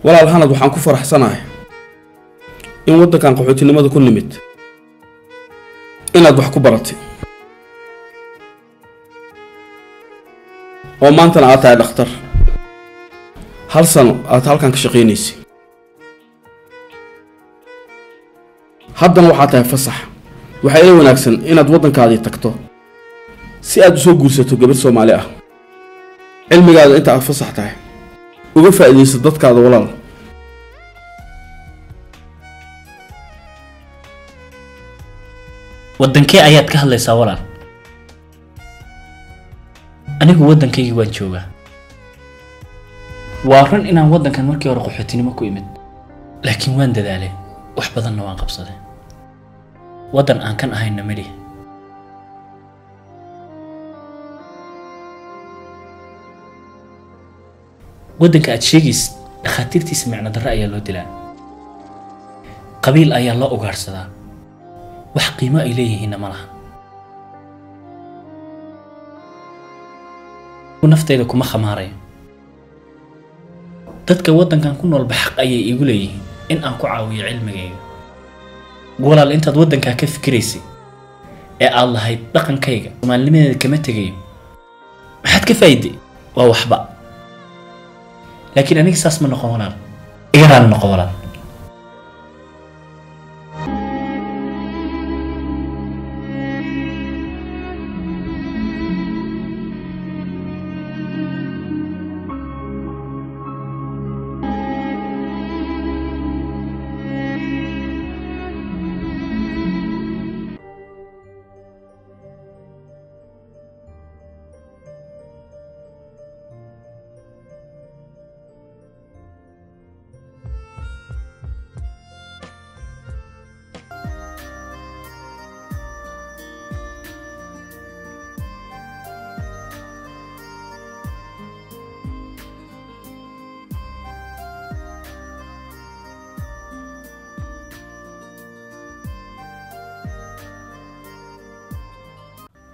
ولا الهند وحان كفر حسناه إن ودك عن قحوتي لماذا كل نمت إن أضحك برتي وما أنت نعطي الأخطر هل سنة أتهال كان كشقينيسي هذا وحاتها فصح وحيلي وناكسن إن أدودن كادي تكتو سي أدو سو قرسيتو قبل سوماليا علمي قادة إنت أفصحتها وقفا إذي سددك هذا ولال ودنكي ayaad ka hadlaysaa walaal anigu wadankayga waan joogaa waa run inaan wadankan markii hore qaxootinimo ku imid laakiin waan dadaalay wax badanna waan qabsaday wadan aan kan ahayna mali wadanka aad sheegis dhakhaatiirtiisa macna darro ayaa loo dilaa qabiil ayaa loo ugaarsadaa wax qiimo ay leeyihiin ma laha naftayda kuma khamaarayo dadka wadankan ku nool xaq ayay igu leeyihiin in aan ku caawiyo cilmigayga walaal intaad wadanka ka fikiraysay ee aad lahayd dhaqankayga Soomaaliyeed kama tagayo maxaad ka faa'iiday waa waxba laakiin aniga saas ma noqon walaal iga noqon walaal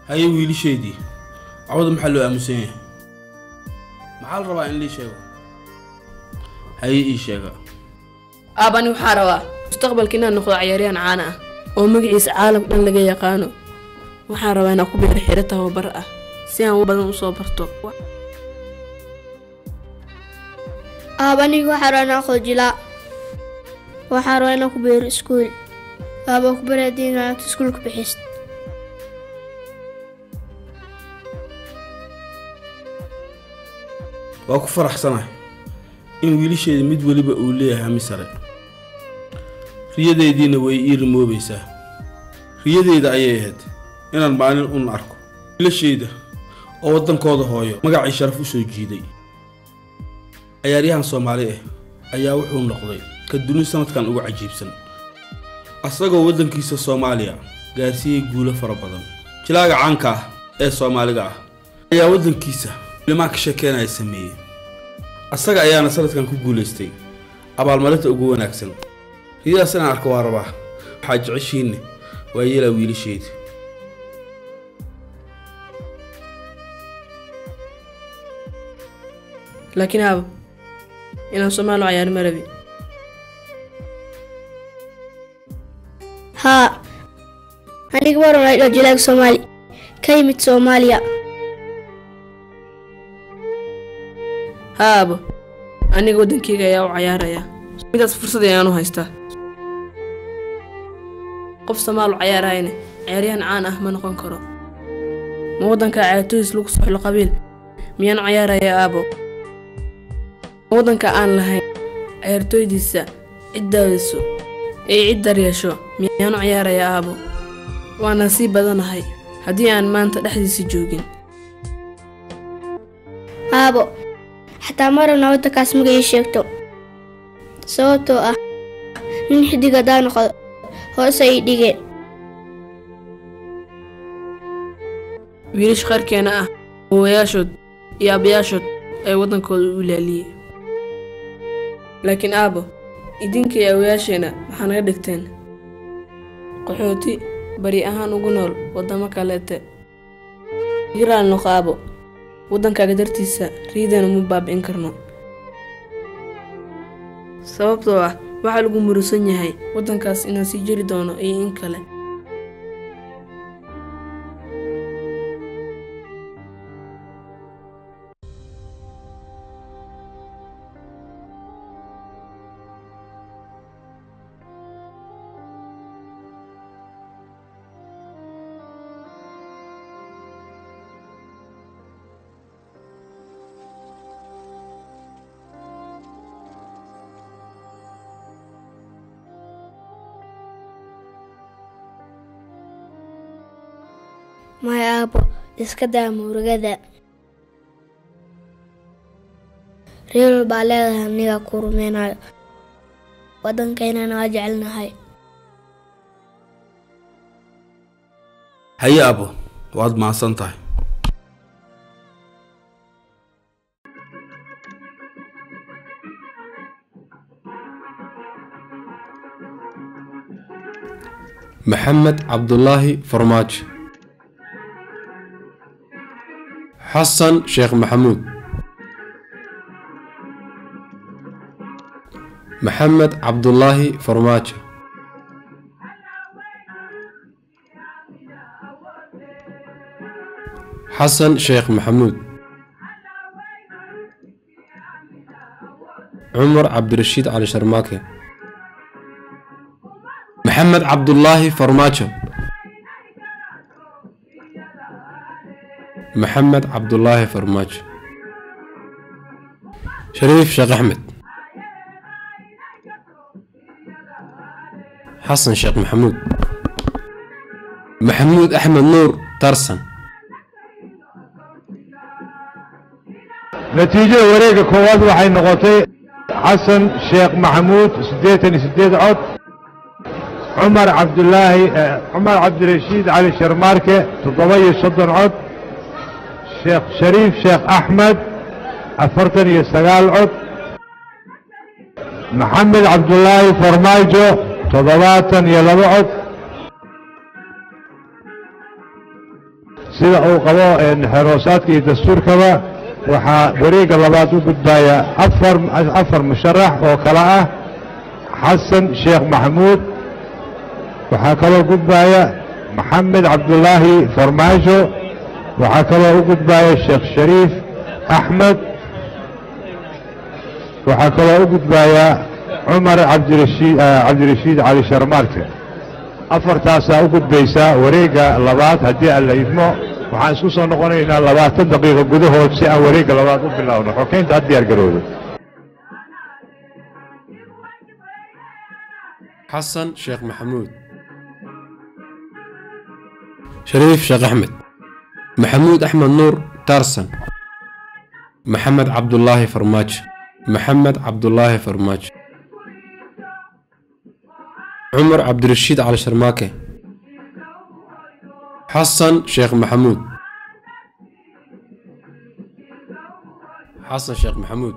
هاي ويلي شيدي عوض محلو أمسين محل ربع إن لي شيء هاي إيش شيء أباني وحاروا مستقبل كنا نخذ عيارين عانا ومقعيس عالم أن لقى يقانو وحاروا أنا كبير حيرته وبرأة سيان وبدن صوبرتو أباني وحاروا ناخذ جلاء وحاروا أنا كبير سكول أبا كبير دينا تسكولك بحست وأكو فرح سنة إن ويلي شيء مد ولي بقوليه هم سرق ريادة دينا ويير مو بيسا ريادة دا أيهد إن المعنى أن أركو ويلي شيء ده أودن كوده هايو مقع شرف وسو جيدي أياريها صوماليه أيا وحون نقضي كالدنيا سنة كان أوع عجيب سنة أصدقوا ودن كيسا صوماليا قاسي قولة فربضان كلاقا عنكا إيه صوماليا أيا ودن كيسا لما كشكينا يسميه أصدق أيانا سنة كان كقولستي أبا الملت أقوى ناكسن هي سنة أركوا رباه حاج عشيني ويلا ويلي شيد لكن أبا إن صومالو عيار مربي ها أنا كبار رايد جلاك صومالي كلمة صوماليا هابا أنا قدن كيغا يا وعياريا ميداس فرصة يانو هايستا قف سمالو عياريني عياريان عانه ما نقون كرو موضن كعياتويس لوك صح القبيل ميان عياريا أبو موضن كأن لهين عيارتوي ديسا عداويسو اي عدار يشو ميانو عياريا أبو وانا سي بدن هاي هدي أن ما انت دحديسي جوجين أبو حتى مرة نودك كاس مجي شيكتو صوتو من حدي قدان هو سيدي ويلش خيركينا وياشود يا بياشود أي وطن كل ولالي لكن أبو إدينك يا وياشينا محنا دكتين قحوتي بري أهان وقنول ودمك على يران نخابو ودن كقدرتيسا ريدان مباب إنكرنا sababtoo ah waxaa lagu murusan yahay waddankaas inaan sii jiri doono iyo in kale. maya aabo iska daa murugada. reer baa leedahay aniga ku rumeynayo waddankeennana waa jecelnahay. haye abo waad mahadsan tahay. محمد عبد الله فرماج. حسن شيخ محمود. محمد عبد الله فرماج. حسن شيخ محمود. عمر عبد الرشيد علي شرماكي. محمد عبد الله فرماجة. محمد عبد الله فرماجة. شريف شيخ أحمد. حسن شيخ محمود. محمود أحمد نور ترسن. نتيجة وريق كواد وحي نغطي حسن شيخ محمود 68 عود. عمر عبد الرشيد علي شرماركة 7 عود. شيخ شريف شيخ أحمد 49 عود. محمد عبد الله فرماجو 7 عود. sida uu qabo xerosaadka iyo dastuurkaba waxaa wareega labaad u gudbaya afar musharax oo kala ah xasan sheekh maxamuud, waxaa kaloo gudbaya maxamed cabdulaahi farmaajo, waxaa kaloo u gudbaya sheekh shariif axmed, waxaa kaloo u gudbaya cumar cabdirashiid cali sharmaarke. afartaasaa u gudbaysaa wareega labaad haddii aan la idmo. waxaan isku soo noqonaynaa 20 daqiiqo gudahood si aan wareega labaad u bilowno. xogeynta had diyaar garoodo. حسن شيخ محمود. شريف شيخ أحمد. محمود أحمد نور تارسن. محمد عبد الله فرماج. محمد عبد الله فرماج. عمر عبد الرشيد علي شرماكة. حسن شيخ محمود. حسن شيخ محمود.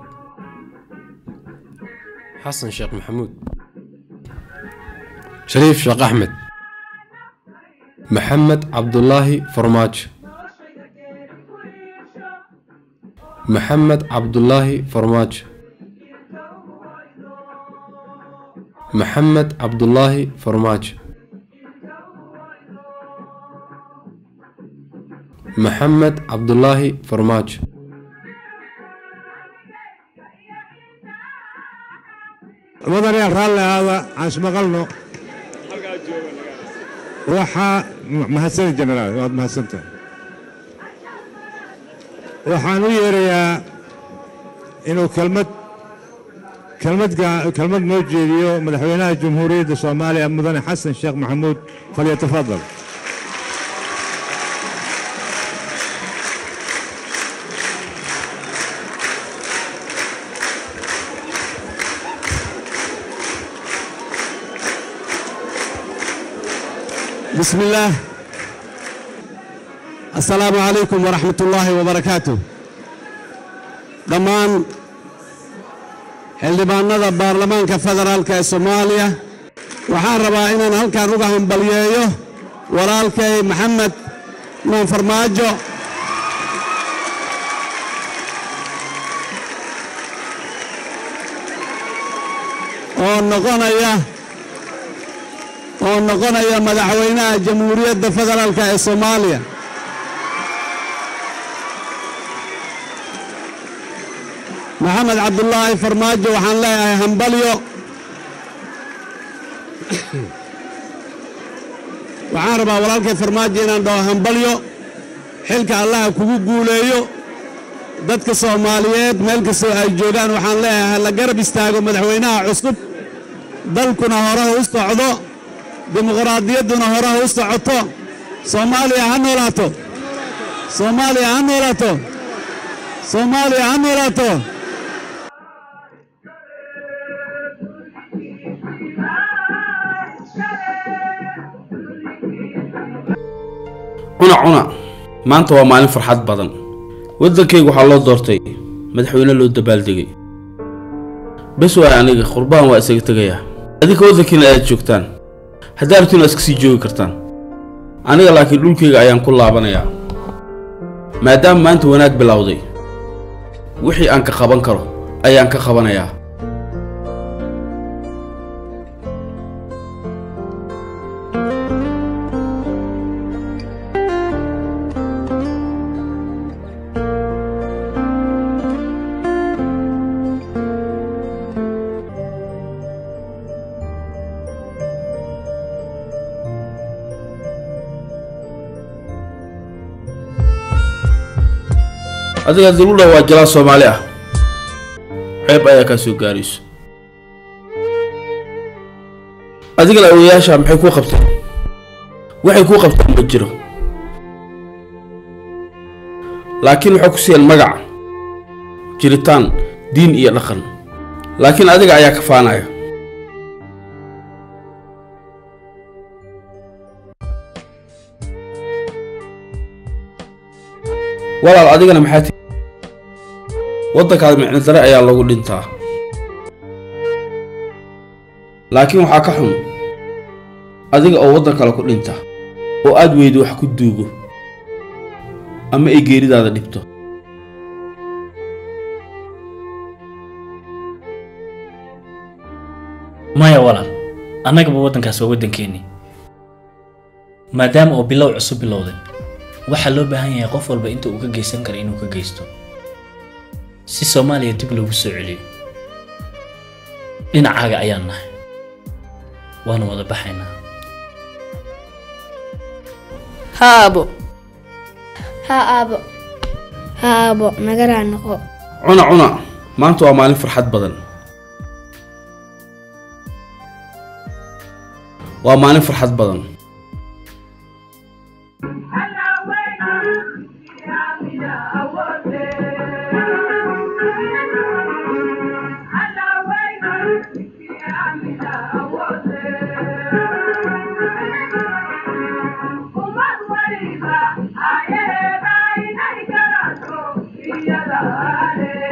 حسن شيخ محمود. شريف شيخ أحمد. محمد عبد الله فرماج. محمد عبد الله فرماج. محمد عبد الله فرماج. محمد عبد الله فرماج. مدني الرالي هذا عن شمغلنا وحا مهسن الجنرال واد مهسنته وحانو يريا انه كلمة موجودة مدحوينها الجمهورية الصومالية مدني حسن الشيخ محمود فليتفضل. بسم الله. السلام عليكم ورحمة الله وبركاته. ضمان xildhibaanada baarlamaanka federaalka ee Soomaaliya waxaan rabaa inaan halkaan uga hambaliyeeyo walaalkay Maxamed Nuur Farmaajo oo noqonaya madaxweynaha jamhuuriyadda federaalka ee Soomaaliya maxamed cabdullaahi farmaajo waxaan leeyahay hambalyo waxaan rabaa walaalkay farmaajo inaan dhaho hambalyo xilka Allah kugu guuleeyo dadka Soomaaliyeed meel kasta ay joogaan waxaan leeyahay la garab istaago madaxweynaha cusub dalkuna hore u socdo dimuqraadiyadduna hore u socoto Soomaaliya ha noolaato Soomaaliya ha noolaato Soomaaliya ha noolaato cuna maanta waa maalin farxad badan wadankaygu waxaa loo doortay madaxweyne loo dabaaldegay bas waa aniga qurbaan waa isaga tagayaa adinka wadankiina aad joogtaan haddaad rabtiin iska sii joogi kartaan aniga laakiin dhulkayga ayaan ku laabanayaa maadaama maanta wanaag bilowday wixii aan ka qaban karo ayaan ka qabanayaa adiga dawladda waa jala Soomaali ah qayb ayaa ka soo gaarayso adiga la oyaasha maxay ku qabteen waxay ku qabteen ma jiro laakiin waxa ku siiyeen magac jiritaan diin iyo dhaqan laakiin adiga ayaa ka faanaya walaal adigana maxaa waddankaada micno dare ayaa lagu dhintaa laakiin waxaa ka xun adiga oo waddan kale ku dhinta oo aad weydo wax ku duugo ama ay geeridaada dhibto maya walaal annagaba waddankaas waa waddankeennii maadaama oo bilow cusub bilowday waxaa loo baahan yahay qof walba inta uu ka geysan karo inuu ka geysto si Soomaaliya dib loogu soo celiyo dhinacaaga ayaan nahay waana wada baxaynaa haabo haabo nagara noqo cuna maanta waa maalin farxad badan waa maalin farxad badan Yeah.